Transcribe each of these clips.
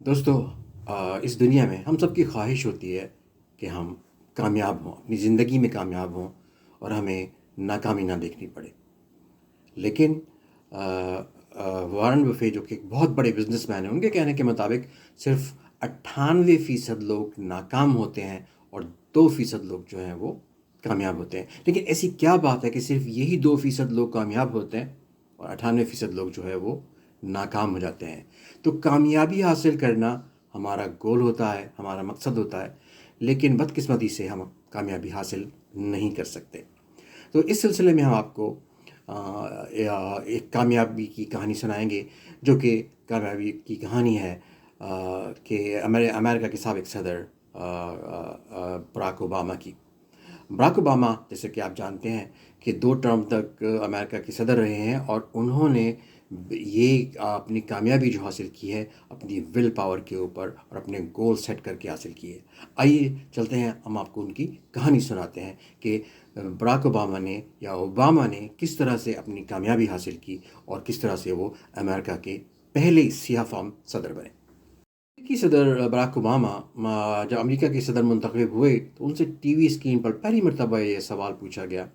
دوستو، اس دنیا میں ہم سب کی خواہش ہوتی ہے کہ ہم کامیاب ہوں، اپنی زندگی میں کامیاب ہوں اور ہمیں ناکامی نہ دیکھنی پڑے۔ لیکن وارن بفے جو کہ ایک بہت بڑے بزنس مین ہیں، ان کے کہنے کے مطابق صرف 98% لوگ ناکام ہوتے ہیں اور 2% لوگ جو ہیں وہ کامیاب ہوتے ہیں۔ لیکن ایسی کیا بات ہے کہ صرف یہی 2% لوگ کامیاب ہوتے ہیں اور 98% لوگ جو ہے وہ ناکام ہو جاتے ہیں؟ تو کامیابی حاصل کرنا ہمارا گول ہوتا ہے، ہمارا مقصد ہوتا ہے، لیکن بدقسمتی سے ہم کامیابی حاصل نہیں کر سکتے۔ تو اس سلسلے میں ہم آپ کو ایک کامیابی کی کہانی سنائیں گے، جو کہ کامیابی کی کہانی ہے کہ امریکہ کے سابق صدر براک اوباما کی۔ براک اوباما، جیسے کہ آپ جانتے ہیں، کہ 2 ٹرم تک امریکہ کے صدر رہے ہیں اور انہوں نے یہ اپنی کامیابی جو حاصل کی ہے اپنی ول پاور کے اوپر اور اپنے گول سیٹ کر کے حاصل کی ہے۔ آئیے چلتے ہیں، ہم آپ کو ان کی کہانی سناتے ہیں کہ براک اوباما نے یا اوباما نے کس طرح سے اپنی کامیابی حاصل کی اور کس طرح سے وہ امریکہ کے پہلے سیاہ فام صدر بنے۔ امریکی صدر براک اوباما جب امریکہ کے صدر منتخب ہوئے تو ان سے ٹی وی اسکرین پر پہلی مرتبہ یہ سوال پوچھا گیا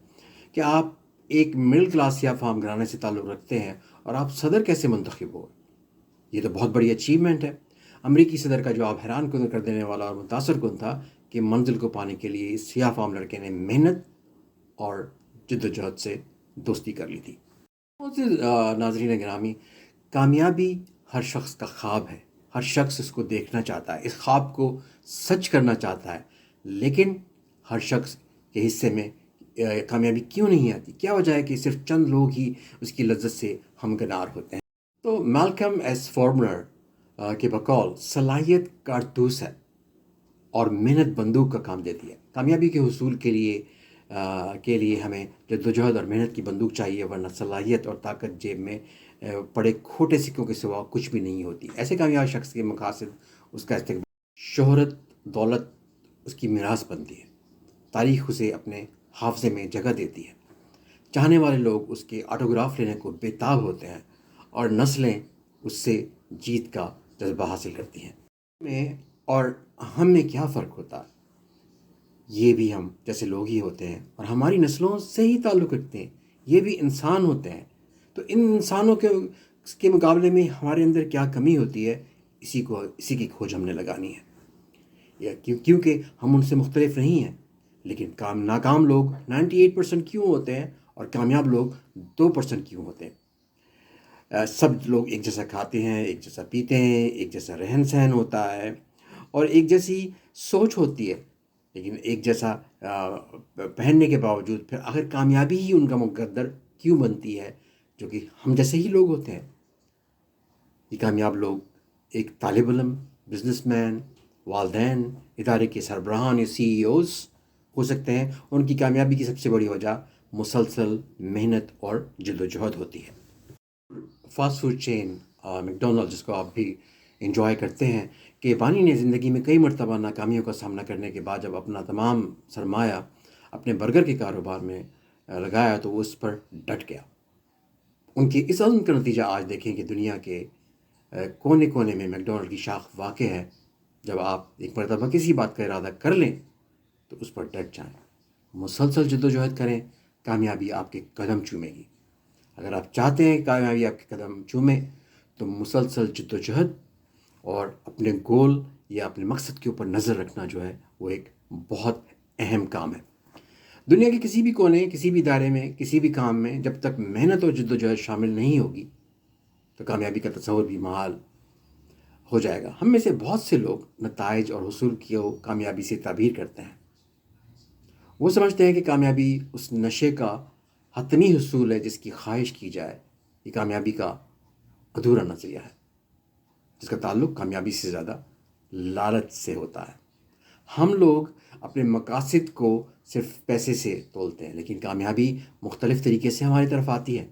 کہ آپ ایک مڈل کلاس یا فام گھرانے سے تعلق رکھتے ہیں اور آپ صدر کیسے منتخب ہو؟ یہ تو بہت بڑی اچیومنٹ ہے۔ امریکی صدر کا جواب حیران کر دینے والا اور متاثر کن تھا کہ منزل کو پانے کے لیے اس سیاہ فام لڑکے نے محنت اور جد و جہد سے دوستی کر لی تھی۔ بہت سے ناظرین گرامی، کامیابی ہر شخص کا خواب ہے، ہر شخص اس کو دیکھنا چاہتا ہے، اس خواب کو سچ کرنا چاہتا ہے، لیکن ہر شخص کے حصے میں کامیابی کیوں نہیں آتی؟ کیا وجہ ہے کہ صرف چند لوگ ہی اس کی لذت سے ہمکنار ہوتے ہیں؟ تو میلکم ایس فارمر کے بقول صلاحیت کارتوس ہے اور محنت بندوق کا کام دیتی ہے۔ کامیابی کے حصول کے لیے ہمیں جدوجہد اور محنت کی بندوق چاہیے، ورنہ صلاحیت اور طاقت جیب میں پڑے کھوٹے سکوں کے سوا کچھ بھی نہیں ہوتی۔ ایسے کامیاب شخص کے مقاصد، اس کا استقبال، شہرت، دولت اس کی میراث بنتی ہے، تاریخ اسے اپنے حافظے میں جگہ دیتی ہے، چاہنے والے لوگ اس کے آٹوگراف لینے کو بے تاب ہوتے ہیں اور نسلیں اس سے جیت کا جذبہ حاصل کرتی ہیں۔ میں اور ہم میں کیا فرق ہوتا ہے؟ یہ بھی ہم جیسے لوگ ہی ہوتے ہیں اور ہماری نسلوں سے ہی تعلق رکھتے ہیں، یہ بھی انسان ہوتے ہیں۔ تو ان انسانوں کے مقابلے میں ہمارے اندر کیا کمی ہوتی ہے، اسی کی کھوج ہم نے لگانی ہے، کیونکہ ہم ان سے مختلف نہیں ہیں۔ لیکن ناکام لوگ 98% کیوں ہوتے ہیں اور کامیاب لوگ 2% کیوں ہوتے ہیں؟ سب لوگ ایک جیسا کھاتے ہیں، ایک جیسا پیتے ہیں، ایک جیسا رہن سہن ہوتا ہے اور ایک جیسی سوچ ہوتی ہے، لیکن ایک جیسا پہننے کے باوجود پھر آخر کامیابی ہی ان کا مقدر کیوں بنتی ہے، جو کہ ہم جیسے ہی لوگ ہوتے ہیں۔ یہ کامیاب لوگ ایک طالب علم، بزنس مین، والدین، ادارے کے سربراہان یا CEOs ہو سکتے ہیں۔ ان کی کامیابی کی سب سے بڑی وجہ مسلسل محنت اور جد و جہد ہوتی ہے۔ فاسٹ فوڈ چین میکڈونلڈ، جس کو آپ بھی انجوائے کرتے ہیں، کہ بانی نے زندگی میں کئی مرتبہ ناکامیوں کا سامنا کرنے کے بعد جب اپنا تمام سرمایہ اپنے برگر کے کاروبار میں لگایا تو وہ اس پر ڈٹ گیا۔ ان کے اس عزم کا نتیجہ آج دیکھیں کہ دنیا کے کونے کونے میں میکڈونلڈ کی شاخ واقع ہے۔ جب آپ ایک مرتبہ کسی بات کا ارادہ کر لیں تو اس پر ڈٹ جائیں، مسلسل جد و جہد کریں، کامیابی آپ کے قدم چومے گی۔ اگر آپ چاہتے ہیں کامیابی آپ کے قدم چومے تو مسلسل جد و جہد اور اپنے گول یا اپنے مقصد کے اوپر نظر رکھنا جو ہے وہ ایک بہت اہم کام ہے۔ دنیا کے کسی بھی کونے، کسی بھی ادارے میں، کسی بھی کام میں جب تک محنت اور جد و جہد شامل نہیں ہوگی تو کامیابی کا تصور بھی محال ہو جائے گا۔ ہم میں سے بہت سے لوگ نتائج اور حصول کی کامیابی سے تعبیر کرتے ہیں۔ وہ سمجھتے ہیں کہ کامیابی اس نشے کا حتمی حصول ہے جس کی خواہش کی جائے۔ یہ کامیابی کا ادھورا نظریہ ہے، جس کا تعلق کامیابی سے زیادہ لالچ سے ہوتا ہے۔ ہم لوگ اپنے مقاصد کو صرف پیسے سے تولتے ہیں، لیکن کامیابی مختلف طریقے سے ہماری طرف آتی ہے۔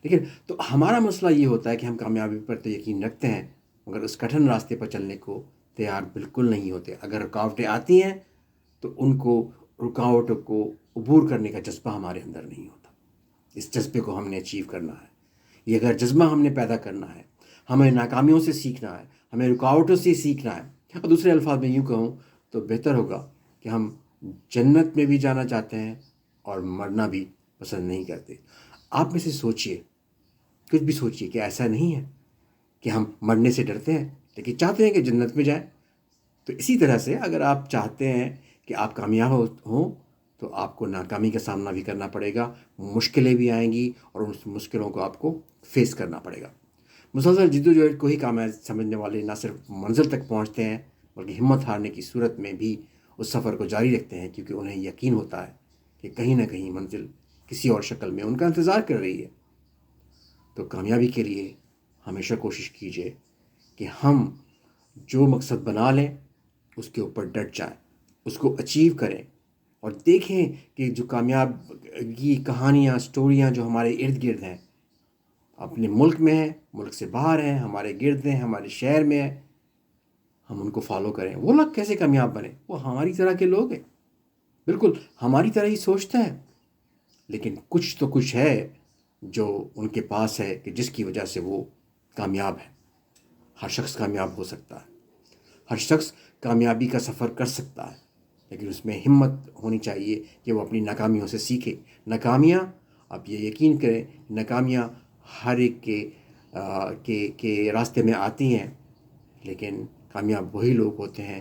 لیکن تو ہمارا مسئلہ یہ ہوتا ہے کہ ہم کامیابی پر تو یقین رکھتے ہیں، مگر اس کٹھن راستے پر چلنے کو تیار بالکل نہیں ہوتے۔ اگر رکاوٹیں آتی ہیں تو ان رکاوٹوں کو عبور کرنے کا جذبہ ہمارے اندر نہیں ہوتا۔ اس جذبے کو ہم نے اچیو کرنا ہے۔ یہ اگر جذبہ ہم نے پیدا کرنا ہے، ہمیں ناکامیوں سے سیکھنا ہے، ہمیں رکاوٹوں سے سیکھنا ہے. اور دوسرے الفاظ میں یوں کہوں تو بہتر ہوگا کہ ہم جنت میں بھی جانا چاہتے ہیں اور مرنا بھی پسند نہیں کرتے. آپ میں سے سوچئے، کچھ بھی سوچئے کہ ایسا نہیں ہے کہ ہم مرنے سے ڈرتے ہیں لیکن چاہتے ہیں کہ جنت میں جائیں. تو اسی طرح سے اگر آپ چاہتے ہیں کہ آپ کامیاب ہوں تو آپ کو ناکامی کا سامنا بھی کرنا پڑے گا، مشکلیں بھی آئیں گی اور اس مشکلوں کو آپ کو فیس کرنا پڑے گا. مسلسل جدوجہد کو ہی کامیاب سمجھنے والے نہ صرف منزل تک پہنچتے ہیں بلکہ ہمت ہارنے کی صورت میں بھی اس سفر کو جاری رکھتے ہیں، کیونکہ انہیں یقین ہوتا ہے کہ کہیں نہ کہیں منزل کسی اور شکل میں ان کا انتظار کر رہی ہے. تو کامیابی کے لیے ہمیشہ کوشش کیجیے کہ ہم جو مقصد بنا لیں اس کے اوپر ڈٹ جائیں، اس کو اچیو کریں، اور دیکھیں کہ جو کامیاب کی کہانیاں، سٹوریاں جو ہمارے ارد گرد ہیں، اپنے ملک میں ہیں، ملک سے باہر ہیں، ہمارے گرد ہیں، ہمارے شہر میں ہیں، ہم ان کو فالو کریں. وہ لوگ کیسے کامیاب بنے؟ وہ ہماری طرح کے لوگ ہیں، بالکل ہماری طرح ہی سوچتے ہیں، لیکن کچھ تو کچھ ہے جو ان کے پاس ہے کہ جس کی وجہ سے وہ کامیاب ہے. ہر شخص کامیاب ہو سکتا ہے، ہر شخص کامیابی کا سفر کر سکتا ہے، لیکن اس میں ہمت ہونی چاہیے کہ وہ اپنی ناکامیوں سے سیکھے. ناکامیاں، آپ یہ یقین کریں، ناکامیاں ہر ایک کے راستے میں آتی ہیں، لیکن کامیاب وہی لوگ ہوتے ہیں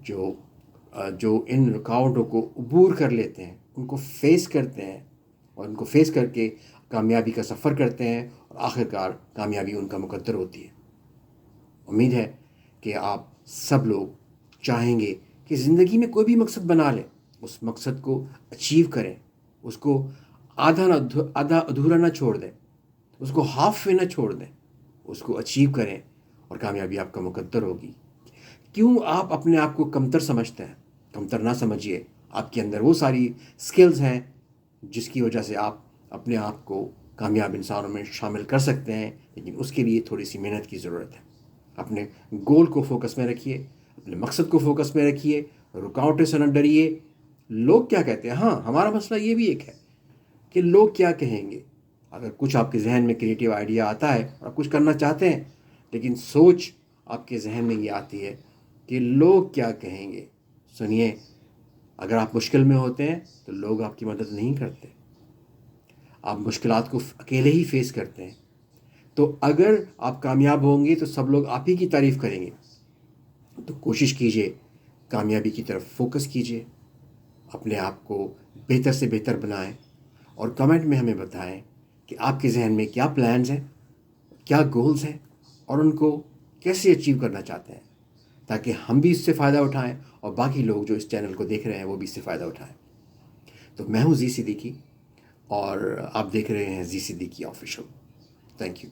جو ان رکاوٹوں کو عبور کر لیتے ہیں، ان کو فیس کرتے ہیں، اور ان کو فیس کر کے کامیابی کا سفر کرتے ہیں، اور آخرکار کامیابی ان کا مقدر ہوتی ہے. امید ہے کہ آپ سب لوگ چاہیں گے کہ زندگی میں کوئی بھی مقصد بنا لیں، اس مقصد کو اچیو کریں، اس کو آدھا ادھورا نہ چھوڑ دیں، اس کو ہاف وے نہ چھوڑ دیں، اس کو اچیو کریں اور کامیابی آپ کا مقدر ہوگی. کیوں آپ اپنے آپ کو کمتر سمجھتے ہیں؟ کمتر نہ سمجھیے، آپ کے اندر وہ ساری سکلز ہیں جس کی وجہ سے آپ اپنے آپ کو کامیاب انسانوں میں شامل کر سکتے ہیں، لیکن اس کے لیے تھوڑی سی محنت کی ضرورت ہے. اپنے گول کو فوکس میں رکھیے، اپنے مقصد کو فوکس میں رکھیے، رکاوٹیں سے نہ ڈریے. لوگ کیا کہتے ہیں؟ ہاں، ہمارا مسئلہ یہ بھی ایک ہے کہ لوگ کیا کہیں گے. اگر کچھ آپ کے ذہن میں کریٹیو آئیڈیا آتا ہے اور آپ کچھ کرنا چاہتے ہیں، لیکن سوچ آپ کے ذہن میں یہ آتی ہے کہ لوگ کیا کہیں گے. سنیے، اگر آپ مشکل میں ہوتے ہیں تو لوگ آپ کی مدد نہیں کرتے، آپ مشکلات کو اکیلے ہی فیس کرتے ہیں. تو اگر آپ کامیاب ہوں گے تو سب لوگ آپ ہی کی تعریف کریں گے. تو کوشش کیجئے، کامیابی کی طرف فوکس کیجئے، اپنے آپ کو بہتر سے بہتر بنائیں، اور کمنٹ میں ہمیں بتائیں کہ آپ کے ذہن میں کیا پلانز ہیں، کیا گولز ہیں، اور ان کو کیسے اچیو کرنا چاہتے ہیں، تاکہ ہم بھی اس سے فائدہ اٹھائیں اور باقی لوگ جو اس چینل کو دیکھ رہے ہیں وہ بھی اس سے فائدہ اٹھائیں. تو میں ہوں زی صدیقی، اور آپ دیکھ رہے ہیں زی صدیقی آفیشل. Thank you.